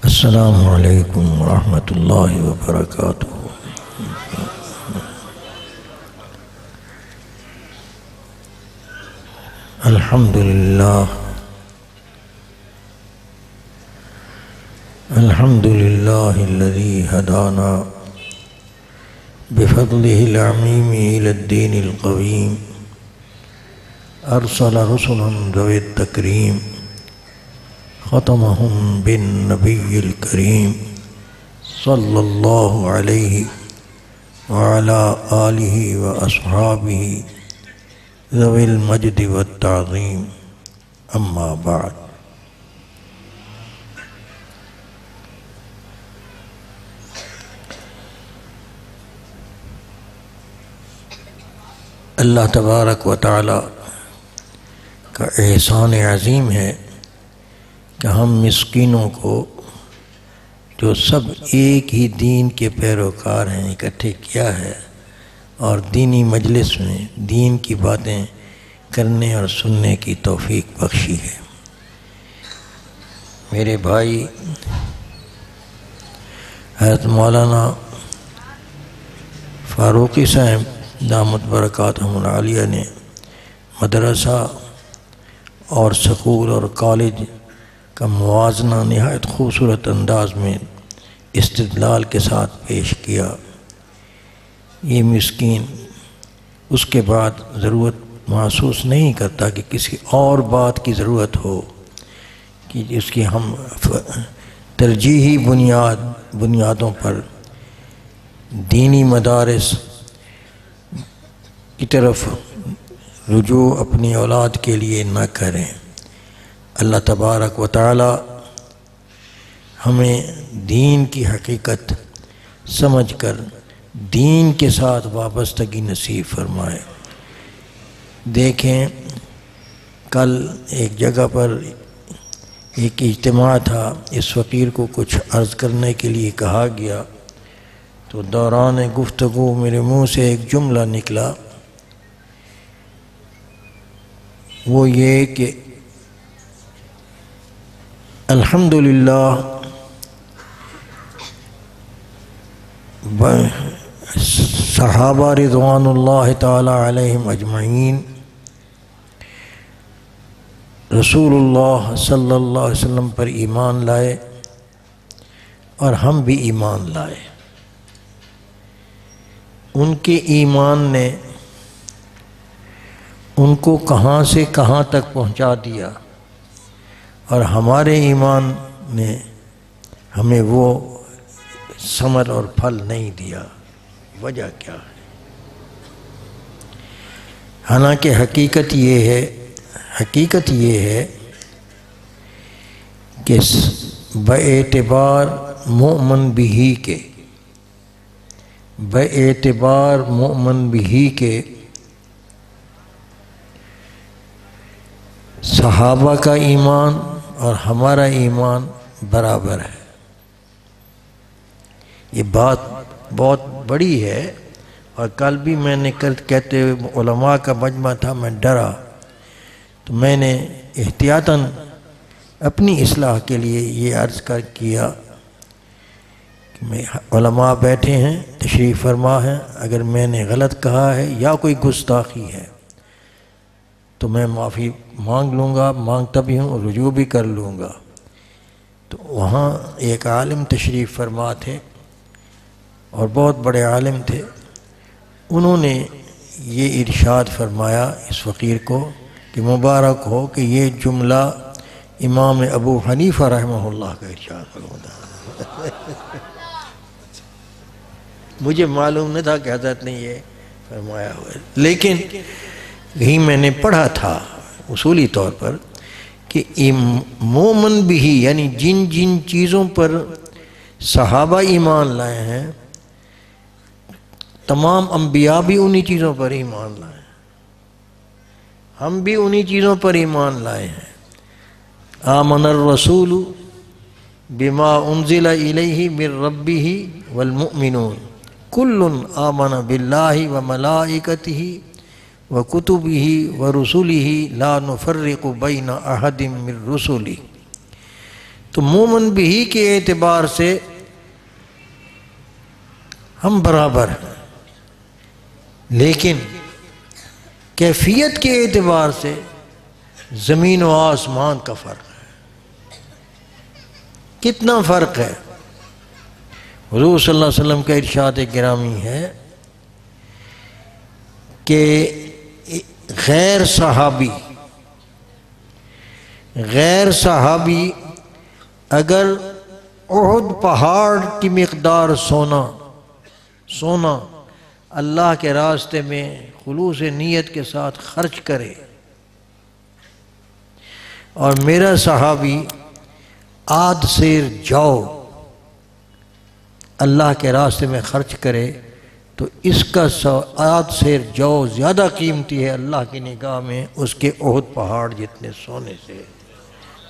السلام علیکم ورحمۃ اللہ وبرکاتہ۔ الحمد للہ الذی ہدانا بفضلہ العمیم الی الدین القویم، ارسل رسلا ذوی التکریم، ختمهم بالنبی الکریم صلی اللہ علیہ وعلی آلہ واصحابہ ذوی المجد والتعظیم، اما بعد۔ اللہ تبارک و تعالی کا احسان عظیم ہے کہ ہم مسکینوں کو جو سب ایک ہی دین کے پیروکار ہیں اکٹھے کیا ہے اور دینی مجلس میں دین کی باتیں کرنے اور سننے کی توفیق بخشی ہے۔ میرے بھائی حضرت مولانا فاروقی صاحب دامت برکاتہم العالیہ نے مدرسہ اور سکول اور کالج کا موازنہ نہایت خوبصورت انداز میں استدلال کے ساتھ پیش کیا۔ یہ مسکین اس کے بعد ضرورت محسوس نہیں کرتا کہ کسی اور بات کی ضرورت ہو، کہ جس کی ہم ترجیحی بنیادوں پر دینی مدارس کی طرف رجوع اپنی اولاد کے لیے نہ کریں۔ اللہ تبارک و تعالی ہمیں دین کی حقیقت سمجھ کر دین کے ساتھ وابستگی نصیب فرمائے۔ دیکھیں، کل ایک جگہ پر ایک اجتماع تھا، اس فقیر کو کچھ عرض کرنے کے لیے کہا گیا تو دوران گفتگو میرے منہ سے ایک جملہ نکلا، وہ یہ کہ الحمدللہ صحابہ رضوان اللہ تعالی علیہم اجمعین رسول اللہ صلی اللہ علیہ وسلم پر ایمان لائے اور ہم بھی ایمان لائے۔ ان کے ایمان نے ان کو کہاں سے کہاں تک پہنچا دیا اور ہمارے ایمان نے ہمیں وہ ثمر اور پھل نہیں دیا۔ وجہ کیا ہے؟ حالانکہ حقیقت یہ ہے کہ باعتبار مؤمن بھی کے صحابہ کا ایمان اور ہمارا ایمان برابر ہے۔ یہ بات بہت بڑی ہے، اور کل بھی میں نے کہتے ہوئے علماء کا مجمع تھا، میں ڈرا تو میں نے احتیاطاً اپنی اصلاح کے لیے یہ عرض کیا کہ میں علماء بیٹھے ہیں، تشریف فرما ہیں، اگر میں نے غلط کہا ہے یا کوئی گستاخی ہے تو میں معافی مانگ لوں گا، مانگتا بھی ہوں، رجوع بھی کر لوں گا۔ تو وہاں ایک عالم تشریف فرما تھے اور بہت بڑے عالم تھے، انہوں نے یہ ارشاد فرمایا اس فقیر کو کہ مبارک ہو کہ یہ جملہ امام ابو حنیفہ رحمہ اللہ کا ارشاد فرمایا۔ مجھے معلوم نہیں تھا کہ حضرت نے یہ فرمایا ہوا ہے، لیکن یہی میں نے پڑھا تھا اصولی طور پر کہ مومن بھی، یعنی جن جن چیزوں پر صحابہ ایمان لائے ہیں، تمام انبیاء بھی انہی چیزوں پر ایمان لائے ہیں، ہم بھی انہی چیزوں پر ایمان لائے ہیں۔ آمن الرسول بما انزل الیہ من ربہ والمؤمنون کل آمن باللہ وملائکتہ وکتبہ ورسلہ لا نفرق بین احد من رسلہ۔ تو مومن بھی کے اعتبار سے ہم برابر ہیں، لیکن کیفیت کے اعتبار سے زمین و آسمان کا فرق ہے۔ کتنا فرق ہے؟ حضور صلی اللہ علیہ وسلم کا ارشاد گرامی ہے کہ غیر صحابی اگر احد پہاڑ کی مقدار سونا اللہ کے راستے میں خلوص نیت کے ساتھ خرچ کرے، اور میرا صحابی آدھ سیر جو اللہ کے راستے میں خرچ کرے، تو اس کا آدھ سیر جو زیادہ قیمتی ہے اللہ کی نگاہ میں اس کے احد پہاڑ جتنے سونے سے۔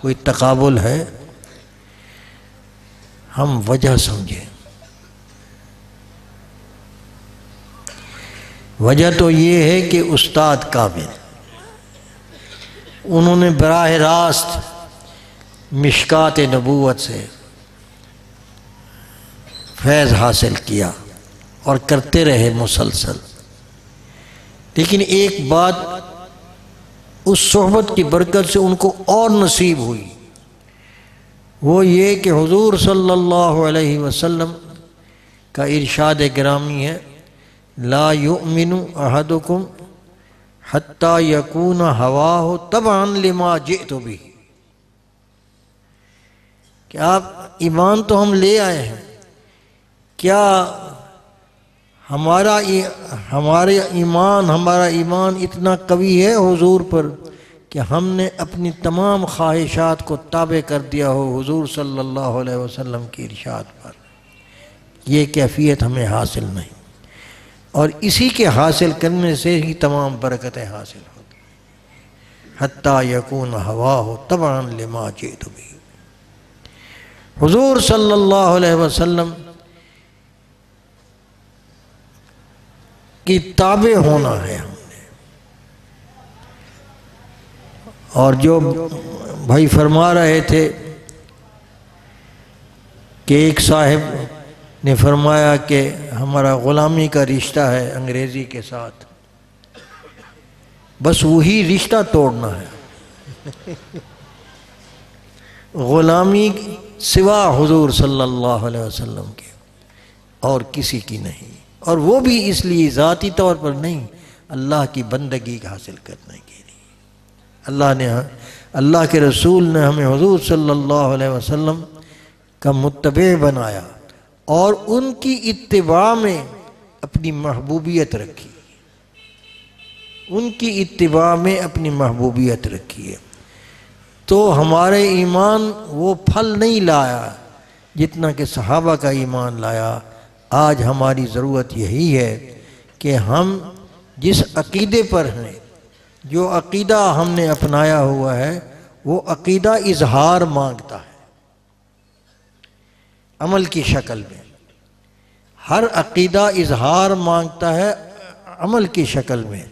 کوئی تقابل ہے؟ ہم وجہ سمجھیں۔ وجہ تو یہ ہے کہ استاد کامل، انہوں نے براہ راست مشکات نبوت سے فیض حاصل کیا اور کرتے رہے مسلسل۔ لیکن ایک بات اس صحبت کی برکت سے ان کو اور نصیب ہوئی، وہ یہ کہ حضور صلی اللہ علیہ وسلم کا ارشاد گرامی ہے، لا یؤمن احدکم حتی یکون ہواہ تبعا لما جئت بہ، کہ آپ ایمان تو ہم لے آئے ہیں، کیا ہمارا ایمان اتنا قوی ہے حضور پر کہ ہم نے اپنی تمام خواہشات کو تابع کر دیا ہو حضور صلی اللہ علیہ وسلم کی ارشاد پر؟ یہ کیفیت ہمیں حاصل نہیں، اور اسی کے حاصل کرنے سے ہی تمام برکتیں حاصل ہوتی، حتیٰ یکون ہواہ تبعا لما جئت بہ۔ حضور صلی اللہ علیہ وسلم کی تابع ہونا ہے ہم نے۔ اور جو بھائی فرما رہے تھے کہ ایک صاحب نے فرمایا کہ ہمارا غلامی کا رشتہ ہے انگریزی کے ساتھ، بس وہی رشتہ توڑنا ہے، غلامی سوا حضور صلی اللہ علیہ وسلم کے اور کسی کی نہیں، اور وہ بھی اس لیے ذاتی طور پر نہیں، اللہ کی بندگی حاصل کرنے کے لیے۔ اللہ کے رسول نے ہمیں حضور صلی اللہ علیہ وسلم کا متبع بنایا اور ان کی اتباع میں اپنی محبوبیت رکھی، ان کی اتباع میں اپنی محبوبیت رکھی ہے۔ تو ہمارے ایمان وہ پھل نہیں لایا جتنا کہ صحابہ کا ایمان لایا۔ آج ہماری ضرورت یہی ہے کہ ہم جس عقیدے پر ہیں، جو عقیدہ ہم نے اپنایا ہوا ہے، وہ عقیدہ اظہار مانگتا ہے عمل کی شکل میں۔ ہر عقیدہ اظہار مانگتا ہے عمل کی شکل میں۔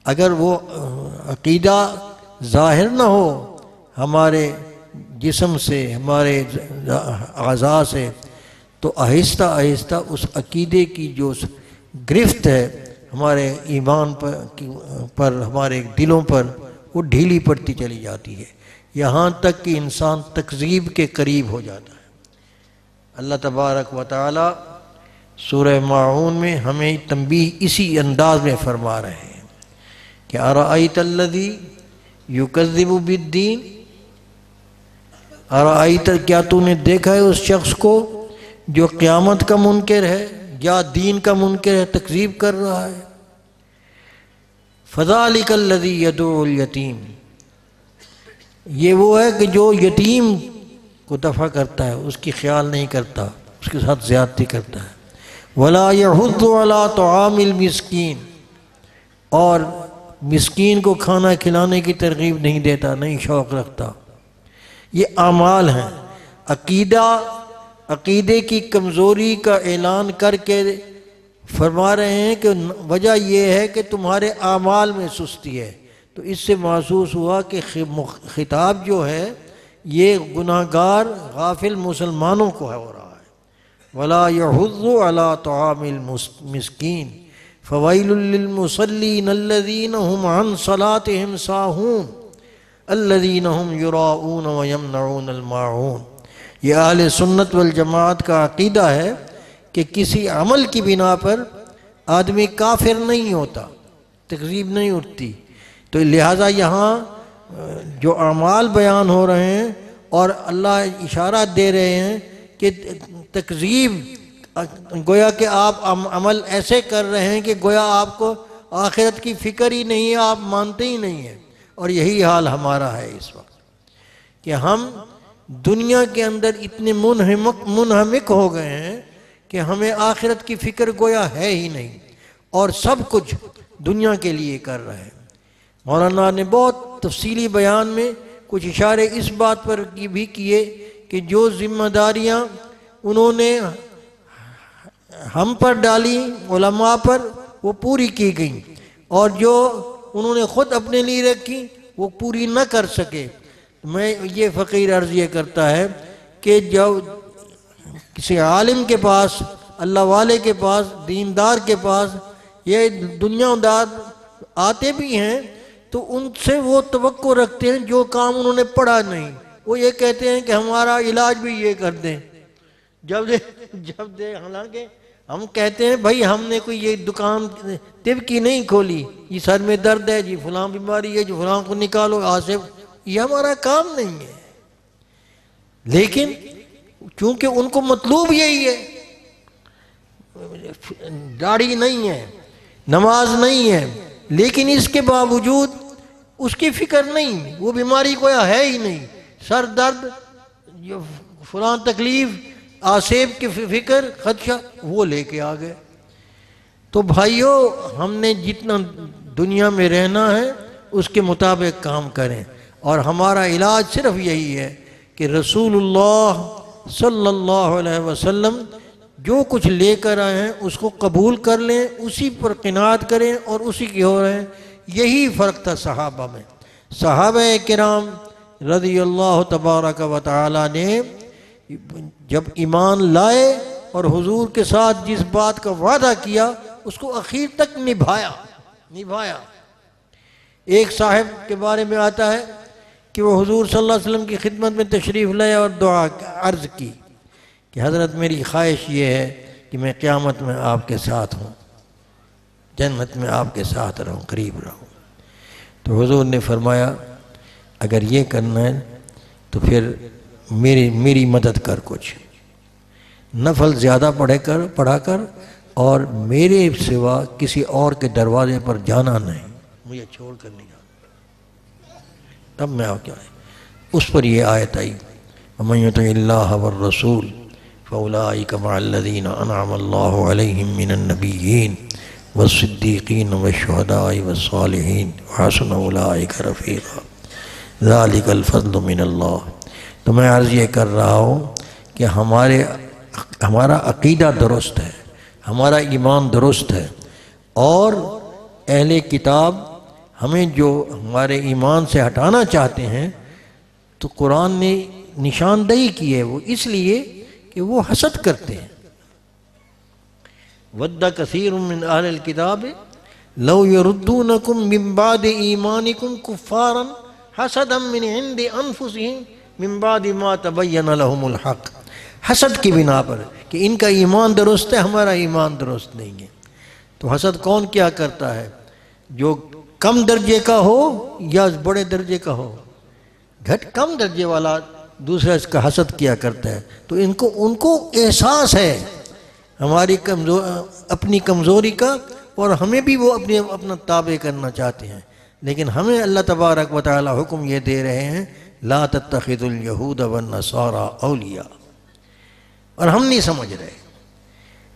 اگر وہ عقیدہ ظاہر نہ ہو ہمارے جسم سے، ہمارے اعضاء سے، تو آہستہ آہستہ اس عقیدے کی جو گرفت ہے ہمارے ایمان پر ہمارے دلوں پر، وہ ڈھیلی پڑتی چلی جاتی ہے، یہاں تک کہ انسان تکذیب کے قریب ہو جاتا ہے۔ اللہ تبارک و تعالی سورہ ماعون میں ہمیں تنبیہ اسی انداز میں فرما رہے ہیں کہ ارأیت الذی یکذب بالدین، ارأیت، کیا تو نے دیکھا ہے اس شخص کو جو قیامت کا منکر ہے یا دین کا منکر ہے، تکذیب کر رہا ہے؟ فذلک الذی یدعو الیتیم، یہ وہ ہے کہ جو یتیم کو دفع کرتا ہے، اس کی خیال نہیں کرتا، اس کے ساتھ زیادتی کرتا ہے۔ ولا یحض علی طعام المسکین، اور مسکین کو کھانا کھلانے کی ترغیب نہیں دیتا، نہیں شوق رکھتا۔ یہ اعمال ہیں۔ عقیدے کی کمزوری کا اعلان کر کے فرما رہے ہیں کہ وجہ یہ ہے کہ تمہارے اعمال میں سستی ہے۔ تو اس سے محسوس ہوا کہ خطاب جو ہے یہ گناہگار غافل مسلمانوں کو ہو رہا ہے۔ ولا يحض على طعام المسکین فویل للمصلین الذین هم عن صلاتهم ساہون الذین هم یراؤون ویمنعون الماعون۔ یہ اہل سنت والجماعت کا عقیدہ ہے کہ کسی عمل کی بنا پر آدمی کافر نہیں ہوتا، تکذیب نہیں اٹھتی۔ تو لہٰذا یہاں جو اعمال بیان ہو رہے ہیں اور اللہ اشارات دے رہے ہیں کہ تکذیب، گویا کہ آپ عمل ایسے کر رہے ہیں کہ گویا آپ کو آخرت کی فکر ہی نہیں ہے، آپ مانتے ہی نہیں ہیں۔ اور یہی حال ہمارا ہے اس وقت کہ ہم دنیا کے اندر اتنے منہمک ہو گئے ہیں کہ ہمیں آخرت کی فکر گویا ہے ہی نہیں، اور سب کچھ دنیا کے لیے کر رہے ہیں۔ مولانا نے بہت تفصیلی بیان میں کچھ اشارے اس بات پر بھی کیے کہ جو ذمہ داریاں انہوں نے ہم پر ڈالی، علماء پر، وہ پوری کی گئیں، اور جو انہوں نے خود اپنے لیے رکھی وہ پوری نہ کر سکے۔ میں یہ فقیر عرض یہ کرتا ہے کہ جب کسی عالم کے پاس، اللہ والے کے پاس، دیندار کے پاس یہ دنیا دار آتے بھی ہیں تو ان سے وہ توقع رکھتے ہیں جو کام انہوں نے پڑھا نہیں۔ وہ یہ کہتے ہیں کہ ہمارا علاج بھی یہ کر دیں، جب دے حالانکہ ہم کہتے ہیں بھائی ہم نے کوئی یہ دکان طب کی نہیں کھولی، یہ سر میں درد ہے جی فلاں بیماری ہے، جو فلاں کو نکالو آصف، یہ ہمارا کام نہیں ہے۔ لیکن چونکہ ان کو مطلوب یہی ہے، داڑھی نہیں ہے، نماز نہیں ہے، لیکن اس کے باوجود اس کی فکر نہیں، وہ بیماری کوئی ہے ہی نہیں، سر درد، فلاں تکلیف، آصیب کی فکر، خدشہ، وہ لے کے آ گئے۔ تو بھائیو، ہم نے جتنا دنیا میں رہنا ہے اس کے مطابق کام کریں، اور ہمارا علاج صرف یہی ہے کہ رسول اللہ صلی اللہ علیہ وسلم جو کچھ لے کر آئے ہیں اس کو قبول کر لیں، اسی پر قناعت کریں اور اسی کی ہو رہے ہیں۔ یہی فرق تھا صحابہ میں۔ صحابہ کرام رضی اللہ تبارک و تعالی نے جب ایمان لائے اور حضور کے ساتھ جس بات کا وعدہ کیا اس کو اخیر تک نبھایا۔ ایک صاحب کے بارے میں آتا ہے کہ وہ حضور صلی اللہ علیہ وسلم کی خدمت میں تشریف لائے اور دعا عرض کی کہ حضرت میری خواہش یہ ہے کہ میں قیامت میں آپ کے ساتھ ہوں، جنت میں آپ کے ساتھ رہوں، قریب رہوں۔ تو حضور نے فرمایا اگر یہ کرنا ہے تو پھر میری مدد کر، کچھ نفل زیادہ پڑھا کر، اور میرے سوا کسی اور کے دروازے پر جانا نہیں، مجھے چھوڑ کر نہیں جانا۔ تب میں کیا ہے اس پر یہ آیت آئی وَمَن يُطِعِ اللَّهَ وَالرَّسُولَ فَأُولَٰئِكَ مَعَ الَّذِينَ أَنْعَمَ اللَّهُ عَلَيْهِم مِّنَ النَّبِيِّينَ وَالصِّدِّيقِينَ وَالشُّهَدَاءِ وَالصَّالِحِينَ وَحَسُنَ أُولَٰئِكَ رَفِيقًا ذَلِكَ الْفَضْلُ مِنَ اللَّهِ۔ تو میں عرض یہ کر رہا ہوں کہ ہمارا عقیدہ درست ہے، ہمارا ایمان درست ہے، اور اہل کتاب ہمیں جو ہمارے ایمان سے ہٹانا چاہتے ہیں تو قرآن نے نشاندہی کی ہے، وہ اس لیے کہ وہ حسد کرتے ہیں۔ وَدَّ كَثِيرٌ مِّنْ أَهْلِ الْكِتَابِ لَوْ يَرُدُّونَكُم مِّن بَعْدِ إِيمَانِكُمْ كُفَّارًا حَسَدًا مِّنْ عِندِ أَنفُسِهِم مِّن بَعْدِ مَا تَبَيَّنَ لَهُمُ الْحَقُّ، حسد کی بنا پر کہ ان کا ایمان درست ہے، ہمارا ایمان درست نہیں ہے۔ تو حسد کون کیا کرتا ہے؟ جو کم درجے کا ہو یا بڑے درجے کا ہو، کم درجے والا دوسرا اس کا حسد کیا کرتا ہے۔ تو ان کو احساس ہے ہماری اپنی کمزوری کا، اور ہمیں بھی وہ اپنا تابع کرنا چاہتے ہیں۔ لیکن ہمیں اللہ تبارک و تعالی حکم یہ دے رہے ہیں لا تتخذوا اليہود والنصارى اولیاء، اور ہم نہیں سمجھ رہے۔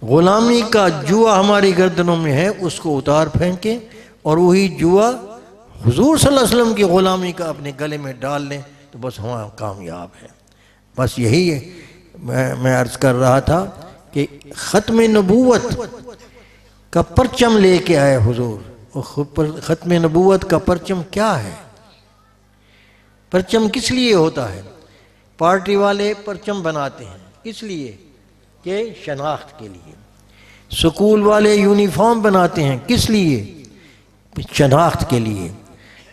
غلامی کا جوا ہماری گردنوں میں ہے، اس کو اتار پھینکیں، اور وہی جوا حضور صلی اللہ علیہ وسلم کی غلامی کا اپنے گلے میں ڈال لیں تو بس ہمارا کامیاب ہے۔ بس یہی ہے میں عرض کر رہا تھا کہ ختم نبوت کا پرچم لے کے آئے حضور۔ ختم نبوت کا پرچم کیا ہے؟ پرچم کس لیے ہوتا ہے؟ پارٹی والے پرچم بناتے ہیں اس لیے کہ شناخت کے لیے، سکول والے یونیفارم بناتے ہیں کس لیے؟ شناخت کے لیے۔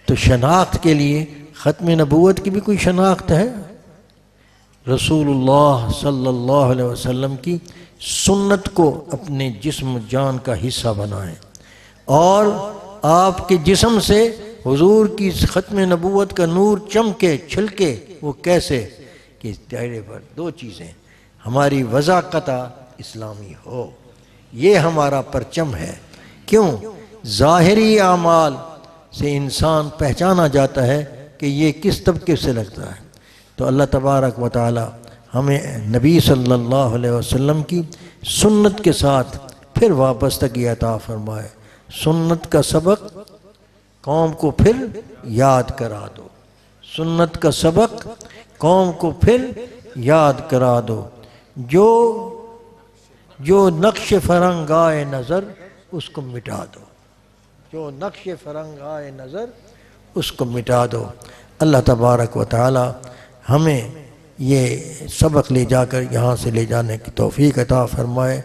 تو شناخت کے لیے ختم نبوت کی بھی کوئی شناخت ہے؟ رسول اللہ صلی اللہ علیہ وسلم کی سنت کو اپنے جسم جان کا حصہ بنائیں، اور آپ کے جسم سے حضور کی ختم نبوت کا نور چمکے چھلکے۔ وہ کیسے؟ کہ چہرے پر دو چیزیں، ہماری وضاقت اسلامی ہو، یہ ہمارا پرچم ہے۔ کیوں؟ ظاہری اعمال سے انسان پہچانا جاتا ہے کہ یہ کس طبقے سے لگتا ہے۔ تو اللہ تبارک و تعالی ہمیں نبی صلی اللہ علیہ وسلم کی سنت کے ساتھ پھر وابستگی عطا فرمائے۔ سنت کا سبق قوم کو پھر یاد کرا دو، سنت کا سبق قوم کو پھر یاد کرا دو۔ جو نقش فرنگ آئے نظر اس کو مٹا دو، جو نقش فرنگ آئے نظر اس کو مٹا دو۔ اللہ تبارک و تعالی ہمیں یہ سبق لے جا کر یہاں سے لے جانے کی توفیق عطا فرمائے۔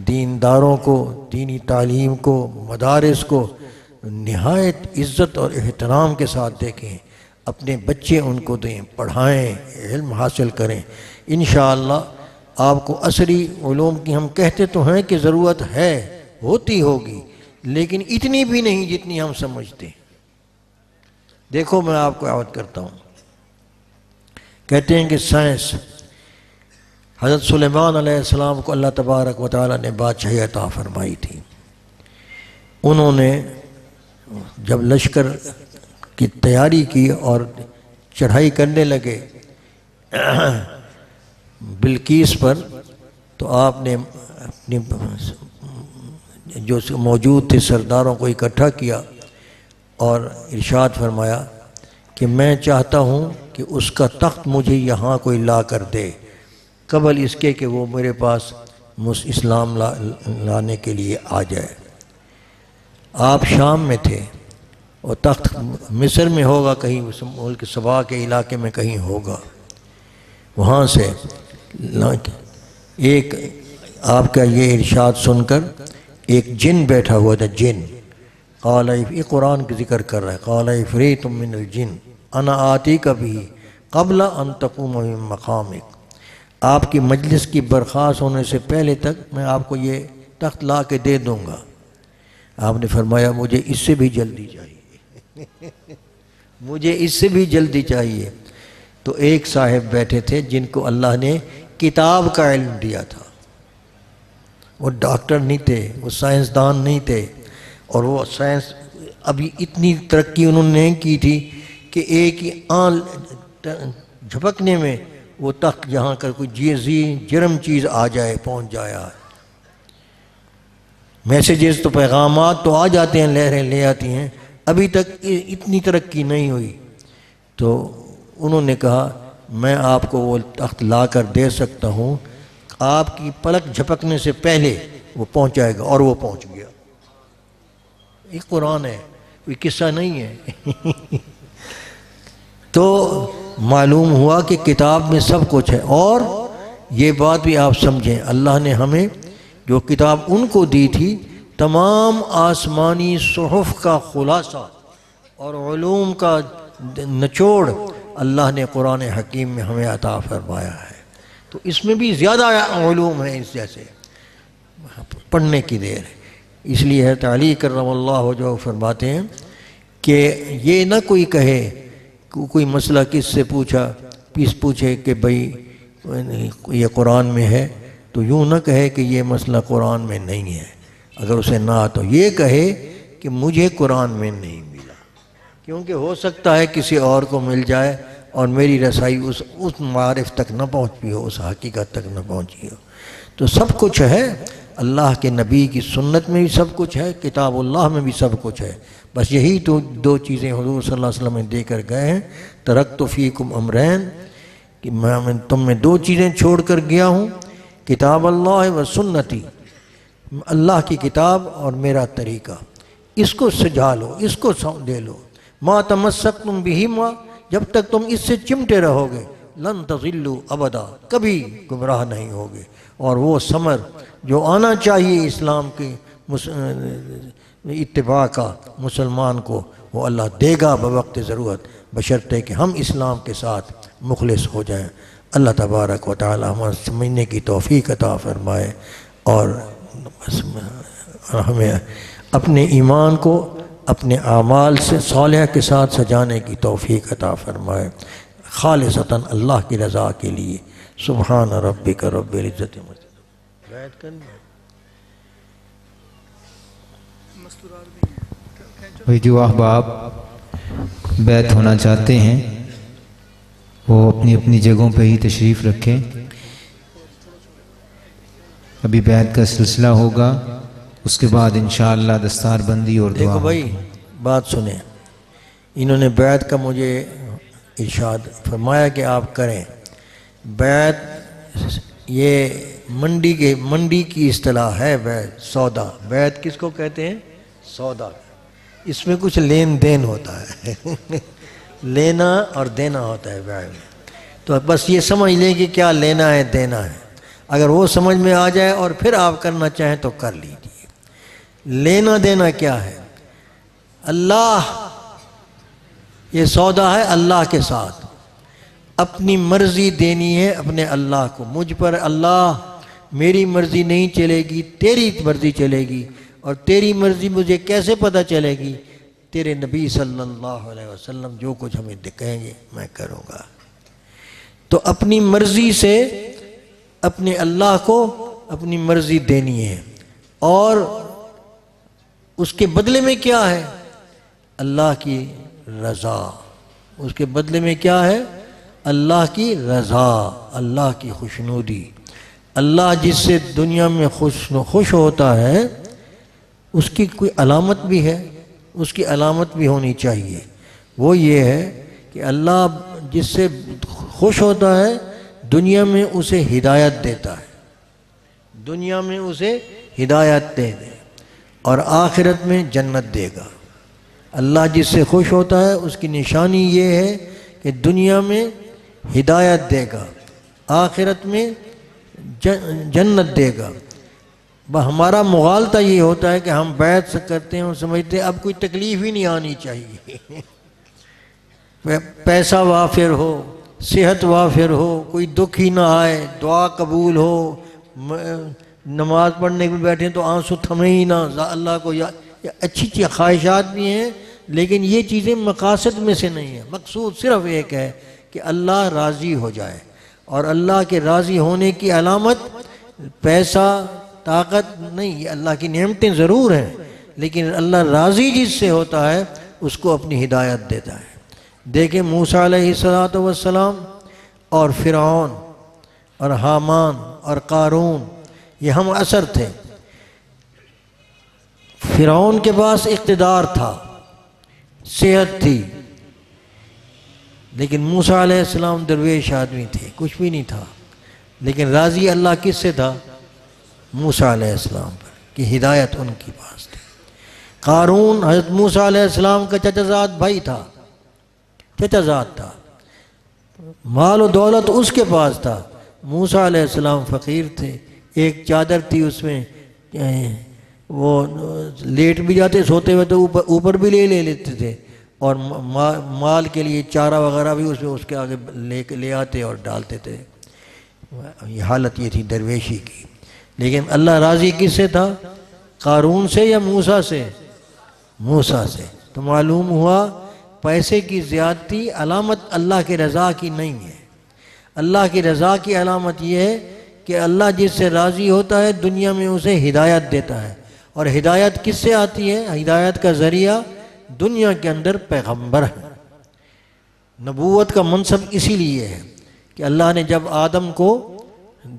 دینداروں کو، دینی تعلیم کو، مدارس کو نہایت عزت اور احترام کے ساتھ دیکھیں، اپنے بچے ان کو دیں، پڑھائیں، علم حاصل کریں۔ انشاءاللہ آپ کو عصری علوم کی ہم کہتے تو ہیں کہ ضرورت ہے، ہوتی ہوگی، لیکن اتنی بھی نہیں جتنی ہم سمجھتے ہیں۔ دیکھو میں آپ کو یاد کرتا ہوں، کہتے ہیں کہ سائنس، حضرت سلیمان علیہ السلام کو اللہ تبارک و تعالیٰ نے بادشاہی عطا فرمائی تھی۔ انہوں نے جب لشکر کی تیاری کی اور چڑھائی کرنے لگے بلقیس پر، تو آپ نے اپنی جو موجود تھے سرداروں کو اکٹھا کیا اور ارشاد فرمایا کہ میں چاہتا ہوں کہ اس کا تخت مجھے یہاں کوئی لا کر دے، قبل اس کے کہ وہ میرے پاس اسلام لانے کے لیے آ جائے۔ آپ شام میں تھے اور تخت مصر میں ہوگا، کہیں ملک سبا کے علاقے میں کہیں ہوگا۔ وہاں سے ایک آپ کا یہ ارشاد سن کر ایک جن بیٹھا ہوا تھا، جن قال، یہ قرآن کی ذکر کر رہا ہے، قال عفریت من الجن انا آتیک بھی قبل ان تقوم من مقامک، آپ کی مجلس کی برخاست ہونے سے پہلے تک میں آپ کو یہ تخت لا کے دے دوں گا۔ آپ نے فرمایا مجھے اس سے بھی جلدی چاہیے مجھے اس سے بھی جلدی چاہیے۔ تو ایک صاحب بیٹھے تھے جن کو اللہ نے کتاب کا علم دیا تھا، وہ ڈاکٹر نہیں تھے، وہ سائنسدان نہیں تھے، اور وہ سائنس ابھی اتنی ترقی انہوں نے نہیں کی تھی کہ ایک ہی آن جھپکنے میں وہ تخت جہاں کر کوئی جرم چیز آ جائے، پہنچ جایا۔ میسیجز تو پیغامات تو آ جاتے ہیں، لہریں لے آتی ہیں، ابھی تک اتنی ترقی نہیں ہوئی۔ تو انہوں نے کہا میں آپ کو وہ تخت لا کر دے سکتا ہوں، آپ کی پلک جھپکنے سے پہلے وہ پہنچ جائے گا، اور وہ پہنچ گیا۔ یہ قرآن ہے، کوئی قصہ نہیں ہے تو معلوم ہوا کہ کتاب میں سب کچھ ہے۔ اور یہ بات بھی آپ سمجھیں، اللہ نے ہمیں جو کتاب ان کو دی تھی، تمام آسمانی صحف کا خلاصہ اور علوم کا نچوڑ اللہ نے قرآن حکیم میں ہمیں عطا فرمایا ہے۔ تو اس میں بھی زیادہ علوم ہیں اس جیسے، پڑھنے کی دیر ہے۔ اس لیے حضرت علی کرم اللہ جو فرماتے ہیں کہ یہ نہ کوئی کہے، کوئی مسئلہ کس سے پوچھے کہ بھئی یہ قرآن میں ہے، تو یوں نہ کہے کہ یہ مسئلہ قرآن میں نہیں ہے، اگر اسے نہ تو یہ کہے کہ مجھے قرآن میں نہیں ملا، کیونکہ ہو سکتا ہے کسی اور کو مل جائے اور میری رسائی اس معارف تک نہ پہنچی ہو، اس حقیقت تک نہ پہنچی ہو۔ تو سب کچھ ہے، اللہ کے نبی کی سنت میں بھی سب کچھ ہے، کتاب اللہ میں بھی سب کچھ ہے۔ بس یہی تو دو چیزیں حضور صلی اللہ علیہ وسلم نے دے کر گئے ہیں، ترکت فیکم امرین، کہ میں تم میں دو چیزیں چھوڑ کر گیا ہوں، کتاب اللہ و سنتی، اللہ کی کتاب اور میرا طریقہ، اس کو سجا لو، اس کو دے لو۔ ما تمسکتم بہما، جب تک تم اس سے چمٹے رہو گے لن تضلوا ابدا، کبھی گمراہ نہیں ہوگے۔ اور وہ ثمر جو آنا چاہیے اسلام کی اتباع کا مسلمان کو، وہ اللہ دے گا بوقت ضرورت، بشرطے کہ ہم اسلام کے ساتھ مخلص ہو جائیں۔ اللہ تبارک و تعالی ہمیں سمجھنے کی توفیق عطا فرمائے، اور ہمیں اپنے ایمان کو اپنے اعمال سے صالحہ کے ساتھ سجانے کی توفیق عطا فرمائے، خالصتاً اللہ کی رضا کے لیے۔ سبحان ربک رب العزت۔ بھائی جو احباب بیعت ہونا چاہتے ہیں وہ اپنی اپنی جگہوں پہ ہی تشریف رکھیں۔ ابھی بیعت کا سلسلہ ہوگا، اس کے بعد انشاءاللہ دستار بندی اور دعا۔ دیکھو بھائی بات سنیں، انہوں نے بیعت کا مجھے ارشاد فرمایا کہ آپ کریں بیعت۔ یہ منڈی کی اصطلاح ہے بیعت، سودا۔ بیعت کس کو کہتے ہیں؟ سودا۔ اس میں کچھ لین دین ہوتا ہے لینا اور دینا ہوتا ہے بیعت میں۔ تو بس یہ سمجھ لیں کہ کیا لینا ہے دینا ہے، اگر وہ سمجھ میں آ جائے اور پھر آپ کرنا چاہیں تو کر لیجئے۔ لینا دینا کیا ہے؟ اللہ، یہ سودا ہے اللہ کے ساتھ، اپنی مرضی دینی ہے اپنے اللہ کو۔ مجھ پر اللہ میری مرضی نہیں چلے گی، تیری مرضی چلے گی، اور تیری مرضی مجھے کیسے پتہ چلے گی؟ تیرے نبی صلی اللہ علیہ وسلم جو کچھ ہمیں کہیں گے میں کروں گا۔ تو اپنی مرضی سے اپنے اللہ کو اپنی مرضی دینی ہے، اور اس کے بدلے میں کیا ہے؟ اللہ کی رضا۔ اس کے بدلے میں کیا ہے؟ اللہ کی رضا، اللہ کی خوشنودی۔ اللہ جس سے دنیا میں خوش ہوتا ہے اس کی کوئی علامت بھی ہے، اس کی علامت بھی ہونی چاہیے۔ وہ یہ ہے کہ اللہ جس سے خوش ہوتا ہے دنیا میں اسے ہدایت دیتا ہے، دنیا میں اسے ہدایت دے دے، اور آخرت میں جنت دے گا۔ اللہ جس سے خوش ہوتا ہے اس کی نشانی یہ ہے کہ دنیا میں ہدایت دے گا، آخرت میں جنت دے گا۔ ہمارا مغالطہ یہ ہوتا ہے کہ ہم بیعت سے کرتے ہیں اور سمجھتے ہیں اب کوئی تکلیف ہی نہیں آنی چاہیے، پیسہ وافر ہو، صحت وافر ہو، کوئی دکھ ہی نہ آئے، دعا قبول ہو، نماز پڑھنے بھی بیٹھیں تو آنسو تھمے ہی نہ، اللہ کو اچھی خواہشات بھی ہیں، لیکن یہ چیزیں مقاصد میں سے نہیں ہیں۔ مقصود صرف ایک ہے کہ اللہ راضی ہو جائے، اور اللہ کے راضی ہونے کی علامت پیسہ طاقت نہیں، یہ اللہ کی نعمتیں ضرور ہیں، لیکن اللہ راضی جس سے ہوتا ہے اس کو اپنی ہدایت دیتا ہے۔ دیکھیں موسیٰ علیہ السلام اور فرعون اور حامان اور قارون، یہ ہم عصر تھے۔ فرعون کے پاس اقتدار تھا، صحت تھی، لیکن موسیٰ علیہ السلام درویش آدمی تھے، کچھ بھی نہیں تھا، لیکن راضی اللہ کس سے تھا؟ موسیٰ علیہ السلام پر، کہ ہدایت ان کی پاس تھی۔ قارون حضرت موسیٰ علیہ السلام کا چچا زاد بھائی تھا، چچا زاد تھا، مال و دولت اس کے پاس تھا۔ موسیٰ علیہ السلام فقیر تھے، ایک چادر تھی اس میں وہ لیٹ بھی جاتے سوتے ہوئے تو اوپر بھی لے لیتے تھے، اور مال کے لیے چارہ وغیرہ بھی اس میں اس کے آگے لے آتے اور ڈالتے تھے۔ یہ حالت یہ تھی درویشی کی۔ لیکن اللہ راضی کس سے تھا؟ قارون سے یا موسیٰ سے؟ موسیٰ سے۔ تو معلوم ہوا پیسے کی زیادتی علامت اللہ کی رضا کی نہیں ہے۔ اللہ کی رضا کی علامت یہ ہے کہ اللہ جس سے راضی ہوتا ہے دنیا میں اسے ہدایت دیتا ہے، اور ہدایت کس سے آتی ہے؟ ہدایت کا ذریعہ دنیا کے اندر پیغمبر ہے۔ نبوت کا منصب اسی لیے ہے کہ اللہ نے جب آدم کو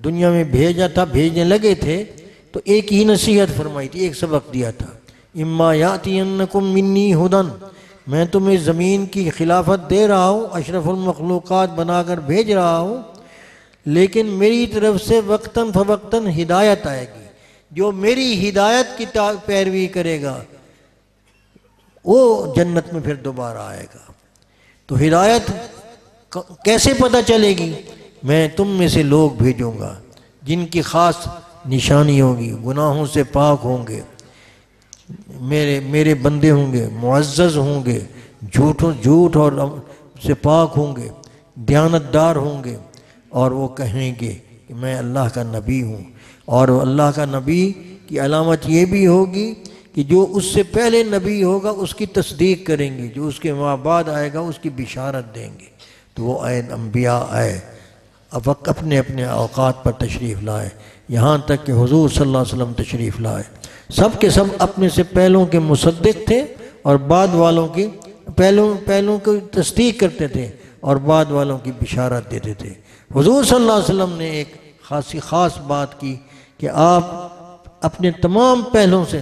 دنیا میں بھیجا تھا، بھیجنے لگے تھے، تو ایک ہی نصیحت فرمائی تھی، ایک سبق دیا تھا، اما یاتینکم منی ہدن، میں تمہیں زمین کی خلافت دے رہا ہوں، اشرف المخلوقات بنا کر بھیج رہا ہوں، لیکن میری طرف سے وقتاً فوقتاً ہدایت آئے گی۔ جو میری ہدایت کی پیروی کرے گا وہ جنت میں پھر دوبارہ آئے گا۔ تو ہدایت کیسے پتہ چلے گی؟ میں تم میں سے لوگ بھیجوں گا جن کی خاص نشانی ہوگی، گناہوں سے پاک ہوں گے، میرے بندے ہوں گے، معزز ہوں گے، جھوٹ اور سے پاک ہوں گے، دیانتدار ہوں گے، اور وہ کہیں گے کہ میں اللہ کا نبی ہوں۔ اور اللہ کا نبی کی علامت یہ بھی ہوگی کہ جو اس سے پہلے نبی ہوگا اس کی تصدیق کریں گے، جو اس کے بعد آئے گا اس کی بشارت دیں گے۔ تو وہ انبیاء آئے، اب وقت اپنے اپنے اوقات پر تشریف لائے، یہاں تک کہ حضور صلی اللہ علیہ وسلم تشریف لائے۔ سب کے سب اپنے سے پہلوں کے مصدق تھے اور بعد والوں کی پہلوں کی تصدیق کرتے تھے اور بعد والوں کی بشارت دیتے تھے۔ حضور صلی اللہ علیہ وسلم نے ایک خاص بات کی کہ آپ اپنے تمام پہلوں سے،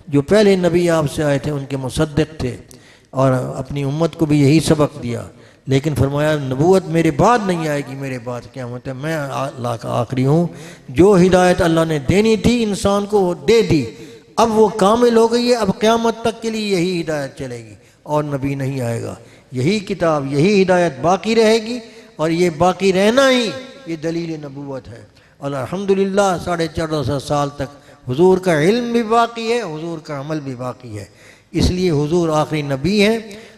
جو پہلے نبی آپ سے آئے تھے ان کے مصدق تھے اور اپنی امت کو بھی یہی سبق دیا، لیکن فرمایا نبوت میرے بعد نہیں آئے گی، میرے بعد قیامت ہے، میں اللہ کا آخری ہوں۔ جو ہدایت اللہ نے دینی تھی انسان کو وہ دے دی، اب وہ کامل ہو گئی ہے، اب قیامت تک کے لیے یہی ہدایت چلے گی اور نبی نہیں آئے گا، یہی کتاب یہی ہدایت باقی رہے گی، اور یہ باقی رہنا ہی یہ دلیل نبوت ہے۔ اور الحمدللہ 1450 سال تک حضور کا علم بھی باقی ہے، حضور کا عمل بھی باقی ہے، اس لیے حضور آخری نبی ہے،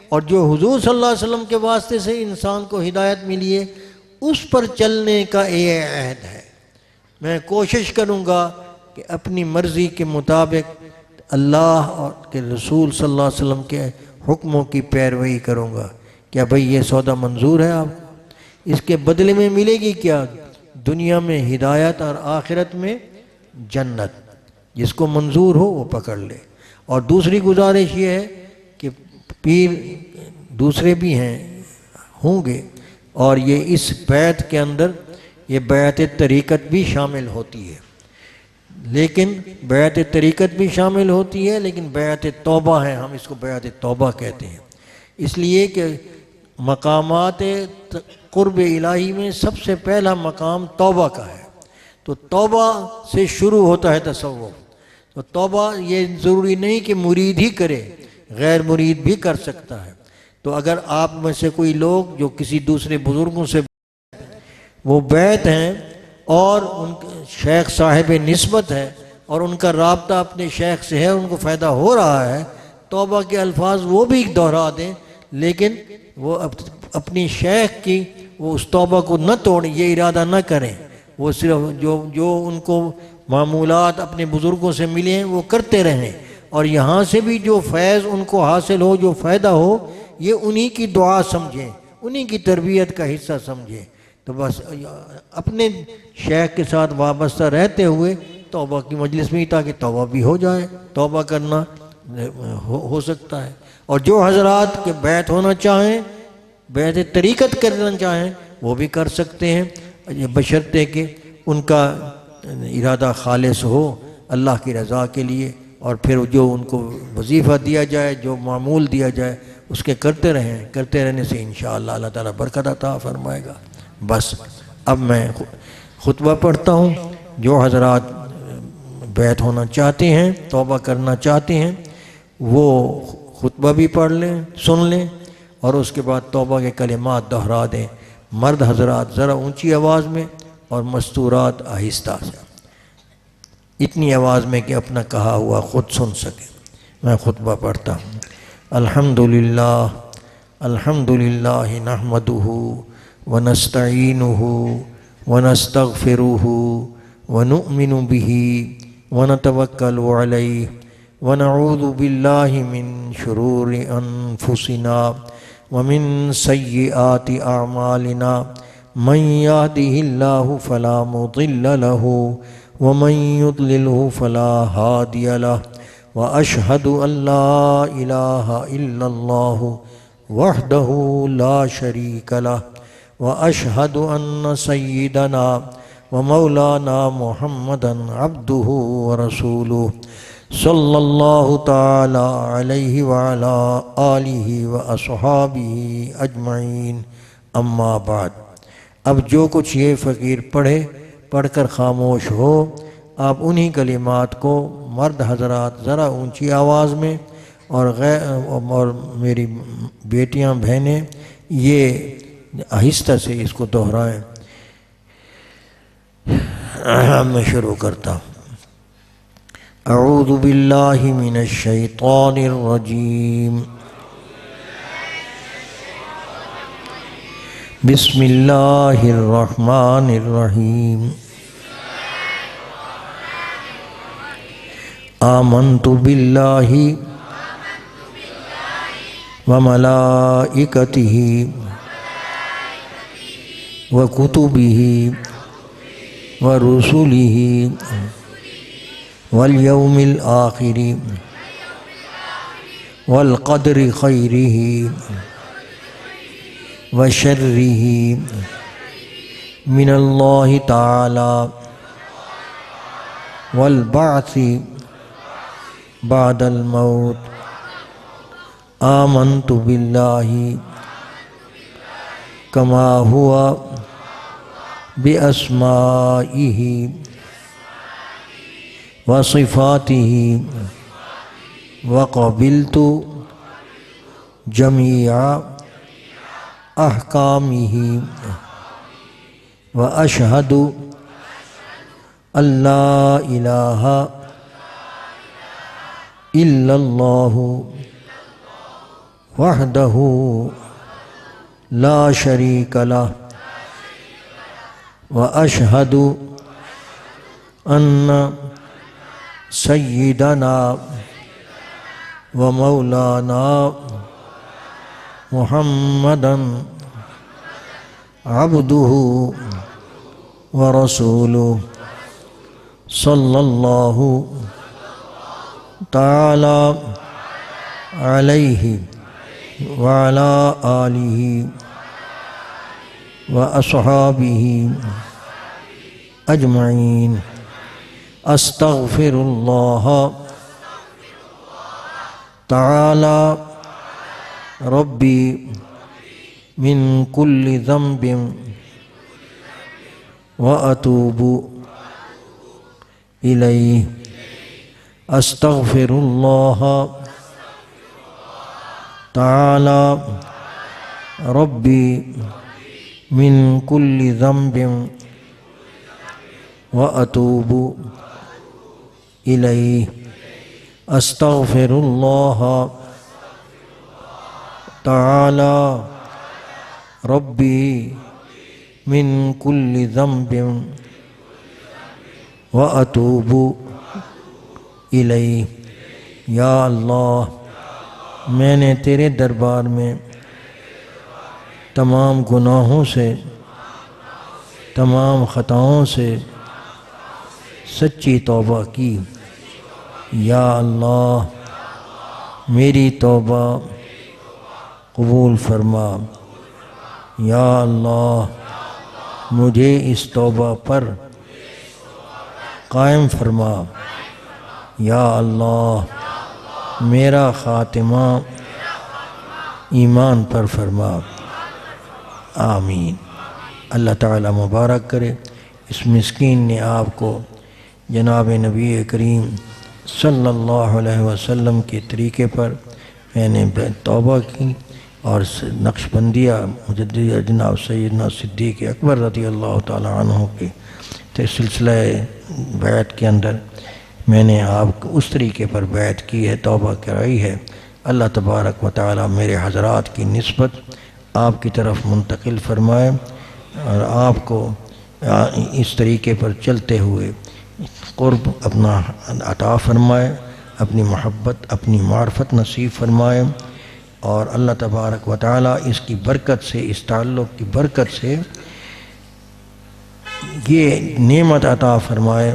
اور جو حضور صلی اللہ علیہ وسلم کے واسطے سے انسان کو ہدایت ملی ہے اس پر چلنے کا یہ عہد ہے۔ میں کوشش کروں گا کہ اپنی مرضی کے مطابق اللہ اور کے رسول صلی اللہ علیہ وسلم کے حکموں کی پیروی کروں گا۔ کیا بھئی یہ سودا منظور ہے آپ کو؟ اس کے بدلے میں ملے گی کیا؟ دنیا میں ہدایت اور آخرت میں جنت۔ جس کو منظور ہو وہ پکڑ لے۔ اور دوسری گزارش یہ ہے کہ پیر دوسرے بھی ہوں گے، اور یہ اس بیعت کے اندر یہ بیعت طریقت بھی شامل ہوتی ہے، لیکن بیعت طریقت بھی شامل ہوتی ہے، لیکن بیعت توبہ ہے، ہم اس کو بیعت توبہ کہتے ہیں، اس لیے کہ مقامات قرب الہی میں سب سے پہلا مقام توبہ کا ہے، تو توبہ سے شروع ہوتا ہے تصوف۔ تو توبہ یہ ضروری نہیں کہ مرید ہی کرے، غیر مرید بھی کر سکتا ہے۔ تو اگر آپ میں سے کوئی لوگ جو کسی دوسرے بزرگوں سے وہ بیعت ہیں اور ان شیخ صاحب نسبت ہے اور ان کا رابطہ اپنے شیخ سے ہے، ان کو فائدہ ہو رہا ہے، توبہ کے الفاظ وہ بھی دہرا دیں، لیکن وہ اپنی شیخ کی وہ اس توبہ کو نہ توڑیں، یہ ارادہ نہ کریں، وہ صرف جو ان کو معمولات اپنے بزرگوں سے ملے ہیں وہ کرتے رہیں، اور یہاں سے بھی جو فیض ان کو حاصل ہو، جو فائدہ ہو، یہ انہی کی دعا سمجھیں، انہی کی تربیت کا حصہ سمجھیں۔ تو بس اپنے شیخ کے ساتھ وابستہ رہتے ہوئے توبہ کی مجلس میں، تاکہ توبہ بھی ہو جائے، توبہ کرنا ہو سکتا ہے۔ اور جو حضرات کے بیعت ہونا چاہیں، بیعت طریقت کرنا چاہیں، وہ بھی کر سکتے ہیں، بشرطے کہ ان کا ارادہ خالص ہو اللہ کی رضا کے لیے، اور پھر جو ان کو وظیفہ دیا جائے، جو معمول دیا جائے، اس کے کرتے رہیں، کرتے رہنے سے انشاءاللہ اللہ تعالیٰ برکت عطا فرمائے گا۔ بس اب میں خطبہ پڑھتا ہوں، جو حضرات بیعت ہونا چاہتے ہیں، توبہ کرنا چاہتے ہیں، وہ خطبہ بھی پڑھ لیں، سن لیں، اور اس کے بعد توبہ کے کلمات دہرا دیں۔ مرد حضرات ذرا اونچی آواز میں اور مستورات آہستہ سے، اتنی آواز میں کہ اپنا کہا ہوا خود سن سکے۔ میں خطبہ پڑھتا ہوں۔ الحمدللہ الحمدللہ نحمدہ ونستعینہ ونستغفرہ ونؤمن بہ ونتوکل علیہ ونعوذ باللہ من شرور انفسنا ومن سیئات اعمالنا من یہدہ اللہ فلا مضل لہ ومن یضللہ فلا ہادی لہ واشہد ان لا الہ الا اللہ وحدہ لا شریک لہ واشہد ان سیدنا ومولانا محمدا عبدہ ورسولہ صلی اللہ تعالی علیہ وعلا آلہ واصحابہ اجمعین، اما بعد۔ اب جو کچھ یہ فقیر پڑھ کر خاموش ہو، آپ انہی کلمات کو مرد حضرات ذرا اونچی آواز میں اور میری بیٹیاں بہنیں یہ آہستہ سے اس کو دہرائیں. میں شروع کرتا ہوں. اعوذ باللہ من الشیطان الرجیم. بسم اللہ الرحمن الرحیم. آمنت باللہ وملائکتہ وکتبہ ورسلہ والیوم الآخر والقدر خیرہ وشرہ من اللہ تعالی والبعث بعد الموت. آمنت باللہ کما ہوا بأسمائہ وصفاتہ وقبلت جمیع احکامہ واشہد ان لا الہ الا اللہ وحدہ لا شریک لہ واشہد ان سیدنا ومولانا محمدا عبدہ ورسولہ صلی اللہ تعالی علیہ وعلی آلہ واصحابہ اجمعین. استغفر اللہ تعالی ربی من کل ذنب واتوب الیہ. استغفر اللہ تعالی ربی من کل ذنب واتوب الیہ. استغفر اللہ تعالی ربی من کل ذنب واتوب الیہ. یا اللہ، میں نے تیرے دربار میں تمام گناہوں سے، تمام خطاؤں سے سچی توبہ کی. یا اللہ، میری توبہ قبول فرما. یا اللہ، مجھے اس توبہ پر قائم فرما. یا اللہ، میرا خاتمہ ایمان پر فرما. آمین. اللہ تعالیٰ مبارک کرے. اس مسکین نے آپ کو جناب نبی کریم صلی اللہ علیہ وسلم کے طریقے پر میں نے توبہ کی، اور نقش بندیہ مجددیہ جناب سیدنا صدیق اکبر رضی اللہ تعالی عنہ کے سلسلہ بیعت کے اندر میں نے آپ کو اس طریقے پر بیعت کی ہے، توبہ کرائی ہے. اللہ تبارک و تعالی میرے حضرات کی نسبت آپ کی طرف منتقل فرمائے، اور آپ کو اس طریقے پر چلتے ہوئے قرب اپنا عطا فرمائے، اپنی محبت، اپنی معرفت نصیب فرمائے. اور اللہ تبارک و تعالی اس کی برکت سے، اس تعلق کی برکت سے یہ نعمت عطا فرمائے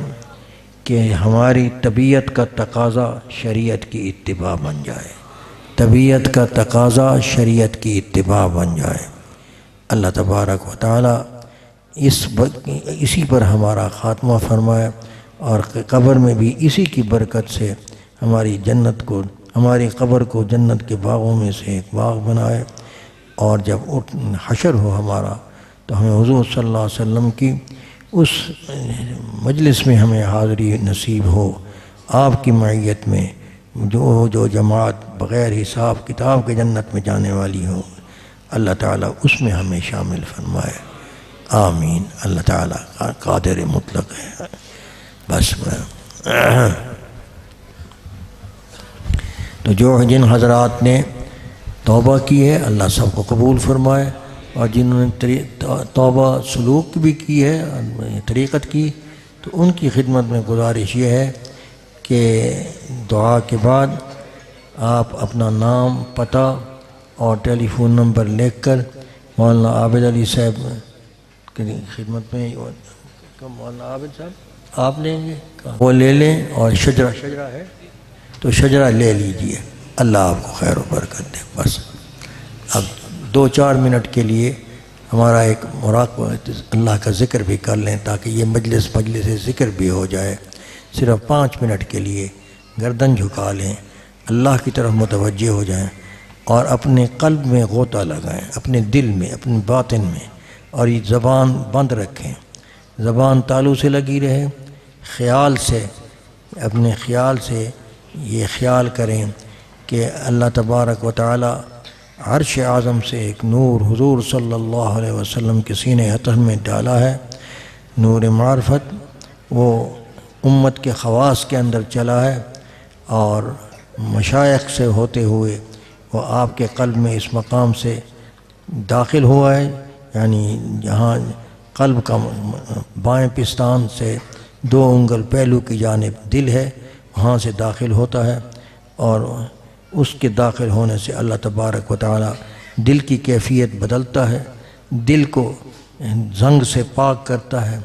کہ ہماری طبیعت کا تقاضا شریعت کی اتباع بن جائے. طبیعت کا تقاضا شریعت کی اتباع بن جائے. اللہ تبارک و تعالی اسی پر ہمارا خاتمہ فرمائے، اور قبر میں بھی اسی کی برکت سے ہماری جنت کو، ہماری قبر کو جنت کے باغوں میں سے ایک باغ بنائے. اور جب حشر ہو ہمارا تو ہمیں حضور صلی اللہ علیہ وسلم کی اس مجلس میں ہمیں حاضری نصیب ہو، آپ کی معیت میں، جو جماعت بغیر حساب کتاب کے جنت میں جانے والی ہو. اللہ تعالیٰ اس میں ہمیں شامل فرمائے، آمین۔ اللہ تعالیٰ قادر مطلق ہے۔ بس تو جن حضرات نے توبہ کی ہے اللہ سب کو قبول فرمائے، اور جنہوں نے توبہ سلوک بھی کی ہے، طریقت کی، تو ان کی خدمت میں گزارش یہ ہے کہ دعا کے بعد آپ اپنا نام، پتہ اور ٹیلی فون نمبر لکھ کر مولانا عابد علی صاحب کی خدمت میں، مولانا عابد صاحب آپ لیں گے وہ لے لیں، اور شجرہ ہے تو شجرہ لے لیجئے، اللہ آپ کو خیر و برکت دے۔ بس اب 2-4 منٹ کے لیے ہمارا ایک مراقبہ اللہ کا ذکر بھی کر لیں، تاکہ یہ مجلس ذکر بھی ہو جائے۔ صرف 5 منٹ کے لیے گردن جھکا لیں، اللہ کی طرف متوجہ ہو جائیں، اور اپنے قلب میں غوطہ لگائیں، اپنے دل میں، اپنے باطن میں، اور یہ زبان بند رکھیں، زبان تالو سے لگی رہے، خیال سے، اپنے خیال سے یہ خیال کریں کہ اللہ تبارک و تعالی عرش اعظم سے ایک نور حضور صلی اللہ علیہ وسلم کے سینہ اطہر میں ڈالا ہے، نور معرفت، وہ امت کے خواص کے اندر چلا ہے، اور مشائخ سے ہوتے ہوئے وہ آپ کے قلب میں اس مقام سے داخل ہوا ہے، یعنی جہاں قلب کا بائیں پستان سے 2 انگل پہلو کی جانب دل ہے، وہاں سے داخل ہوتا ہے، اور اس کے داخل ہونے سے اللہ تبارک و تعالی دل کی کیفیت بدلتا ہے، دل کو زنگ سے پاک کرتا ہے،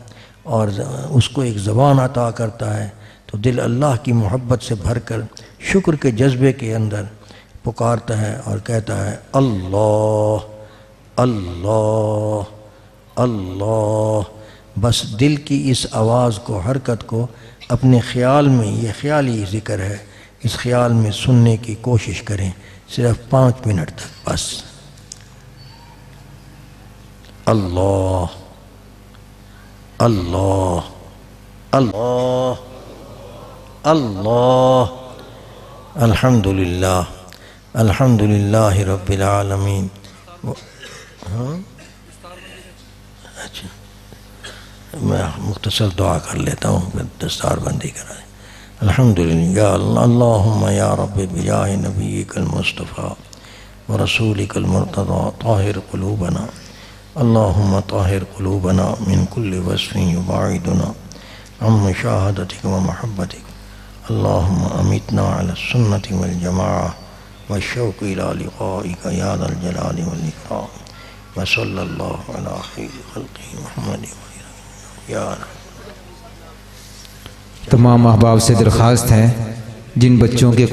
اور اس کو ایک زبان عطا کرتا ہے، تو دل اللہ کی محبت سے بھر کر شکر کے جذبے کے اندر پکارتا ہے اور کہتا ہے اللہ اللہ اللہ۔ بس دل کی اس آواز کو، حرکت کو اپنے خیال میں، یہ خیالی ذکر ہے، اس خیال میں سننے کی کوشش کریں، صرف 5 منٹ تک بس۔ اللہ اللہ اللہ اللہ، الحمدللہ الحمدللہ رب العالمین۔ اچھا میں مختصر دعا کر لیتا ہوں، پھر دستار بندی کرا دیں۔ الحمدللہ یا اللہ، اللہم یا رب بجاہ نبیک المصطفیٰ ورسولک المرتضی طاہر قلوبنا، اللہم طاہر قلوبنا من کل وصف یباعدنا عن مشاہدتک و محبتک، اللہم امیتنا علی السنة والجماعہ والشوق الى لقائک یا ذا الجلال والاکرام، وصلی اللہ علی خیر خلقہ محمد یا رب۔ تمام احباب سے درخواست ہے جن بچوں کے